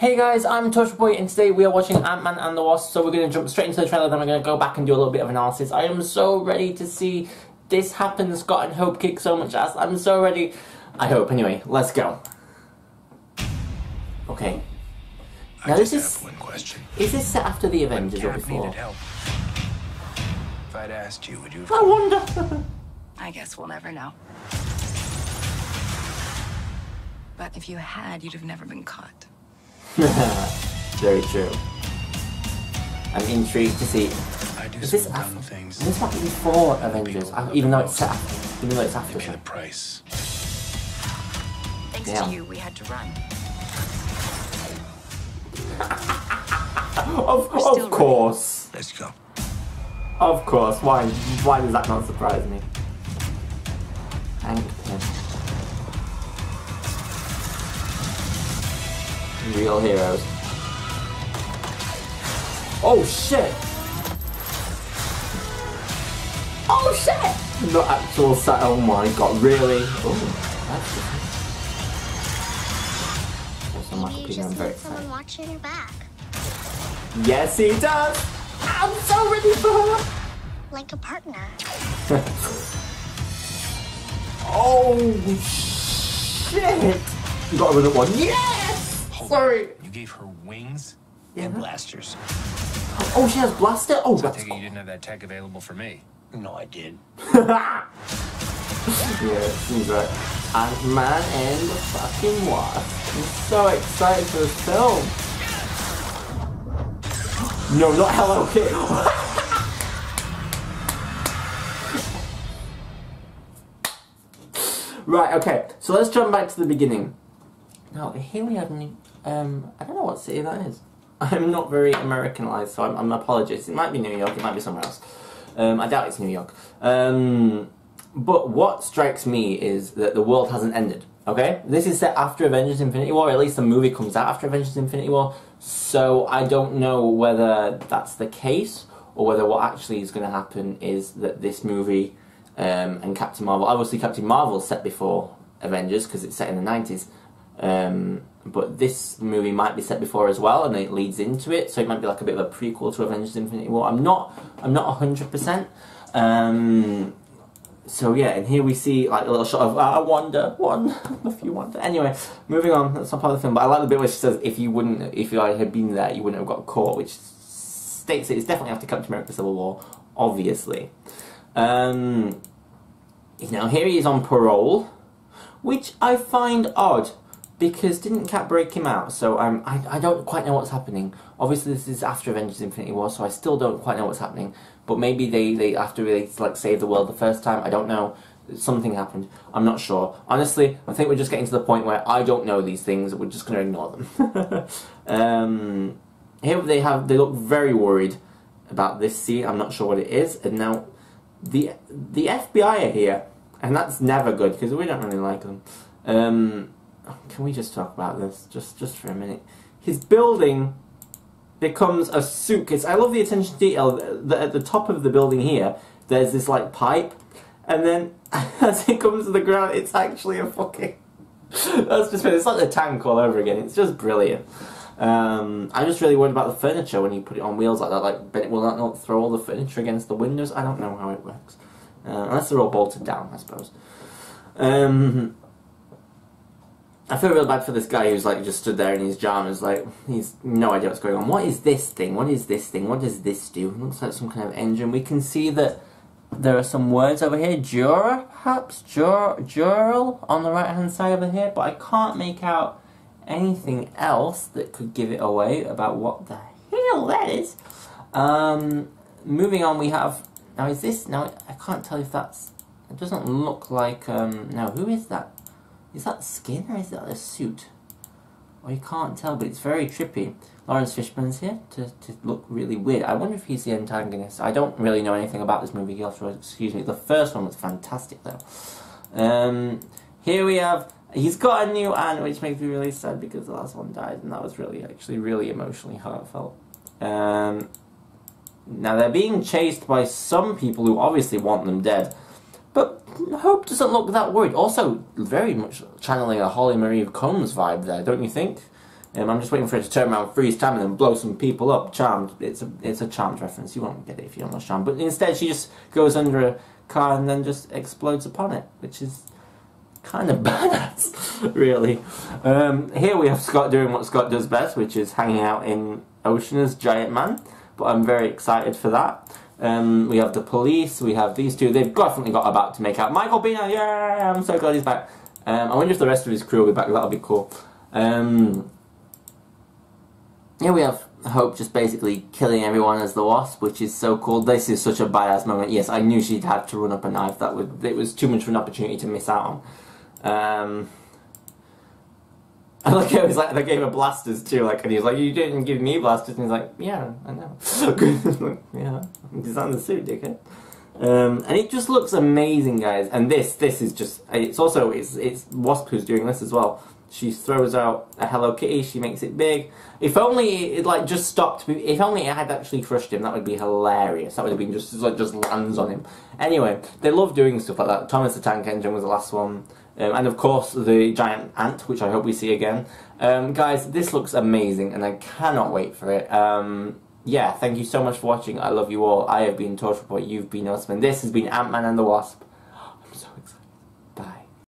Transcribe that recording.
Hey guys, I'm Torchwood Boy and today we are watching Ant-Man and the Wasp, so we're going to jump straight into the trailer, then we're going to go back and do a little bit of analysis. I am so ready to see this happen. Scott and Hope kick so much ass. I'm so ready. I hope. Anyway, let's go. Okay. Now this is this set after the Avengers or before? If I'd asked you, would you have... I wonder. I guess we'll never know. But if you had, you'd have never been caught. Very true. I'm intrigued to see. Is this dumb things. This might be before Avengers, even though it's set after. Even though it's after. Give me the price. Thanks to you, we had to run. Of course. Let's go. Of course. Why does that not surprise me? Thank him. Real heroes. Oh shit! Oh shit! Not actual set. Oh my god, really? Oh, that's Maybe you just need someone watching your back. Yes, he does! I'm so ready for her! Like a partner. Oh shit! You got another one. Yes! Sorry. You gave her wings and blasters. Oh, she has blaster? Oh, So I that's think you didn't have that tech available for me. No, I did. Yeah, it seems right. Ant-Man and the fucking Wasp. I'm so excited for this film. No, not Hello Kitty. Right, okay. So let's jump back to the beginning. Now, here we have new... I don't know what city that is. I'm not very Americanized, so I'm apologies. It might be New York, it might be somewhere else. I doubt it's New York. But what strikes me is that the world hasn't ended, okay? This is set after Avengers Infinity War, or at least the movie comes out after Avengers Infinity War, so I don't know whether that's the case, or whether what actually is going to happen is that this movie and Captain Marvel, obviously Captain Marvel is set before Avengers, because it's set in the 90s, but this movie might be set before as well, and it leads into it, so it might be like a bit of a prequel to Avengers Infinity War. I'm not 100%. So yeah, and here we see like a little shot of I wonder, if you wonder. Anyway, moving on. That's not part of the film, but I like the bit where she says, if you had been there, you wouldn't have got caught, which states it's definitely after Captain America: Civil War, obviously. Now here he is on parole, which I find odd. Because didn't Cap break him out? So I don't quite know what's happening. Obviously this is after Avengers Infinity War, so I still don't quite know what's happening. But maybe they after they like saved the world the first time, I don't know. Something happened. I'm not sure. Honestly, I think we're just getting to the point where I don't know these things. We're just going to ignore them. Here they look very worried about this scene. I'm not sure what it is. And now the FBI are here, and that's never good because we don't really like them. Can we just talk about this just for a minute? His building becomes a suitcase. I love the attention to detail that at the top of the building here, there's this like pipe, and then as it comes to the ground, it's actually a fucking... That's just it's like the tank all over again. It's just brilliant. I'm just really worried about the furniture when you put it on wheels like that. Like, will that not throw all the furniture against the windows? I don't know how it works. Unless they're all bolted down, I suppose. I feel real bad for this guy who's like just stood there in his pajamas, like he's no idea what's going on. What is this thing? What is this thing? What does this do? It looks like some kind of engine. We can see that there are some words over here. Jura, perhaps? Jural on the right hand side over here, but I can't make out anything else that could give it away about what the hell that is. Moving on, we have now. Is this now? I can't tell if that's. It doesn't look like. Now, who is that? Is that skin or is that a suit? Well, you can't tell, but it's very trippy. Lawrence Fishburne's here to look really weird. I wonder if he's the antagonist. I don't really know anything about this movie, you'll have to excuse me. The first one was fantastic, though. Here we have... He's got a new aunt, which makes me really sad because the last one died, and that was actually really emotionally heartfelt. Now, they're being chased by some people who obviously want them dead. But Hope doesn't look that worried. Also, very much channeling a Holly Marie Combs vibe there, don't you think? I'm just waiting for it to turn around, freeze time, and then blow some people up. Charmed. It's a Charmed reference. You won't get it if you don't watch Charmed. But instead, she just goes under a car and then just explodes upon it, which is kind of badass, really. Here we have Scott doing what Scott does best, which is hanging out in Ocean as Giant Man. But I'm very excited for that. We have the police. We have these two. They've definitely got about to make out. Michael Bina, yeah! I'm so glad he's back. I wonder if the rest of his crew will be back. That'll be cool. Here we have Hope just basically killing everyone as the Wasp, which is so cool. This is such a badass moment. Yes, I knew she'd have to run up a knife. It was too much of an opportunity to miss out on. I like how he's like, they gave her blasters too, like, and he's like, you didn't give me blasters, and he's like, yeah, I know. Yeah, design the suit, dickhead. And it just looks amazing, guys. And this is just, it's Wasp who's doing this as well. She throws out a Hello Kitty, she makes it big. If only it like just stopped, if only it had actually crushed him, that would be hilarious. That would have been just lands on him. Anyway, they love doing stuff like that. Thomas the Tank Engine was the last one. And of course the giant ant, which I hope we see again. Guys, this looks amazing and I cannot wait for it. Yeah, thank you so much for watching. I love you all. I have been Torchwood Boy, you've been Osman. This has been Ant-Man and the Wasp. I'm so excited.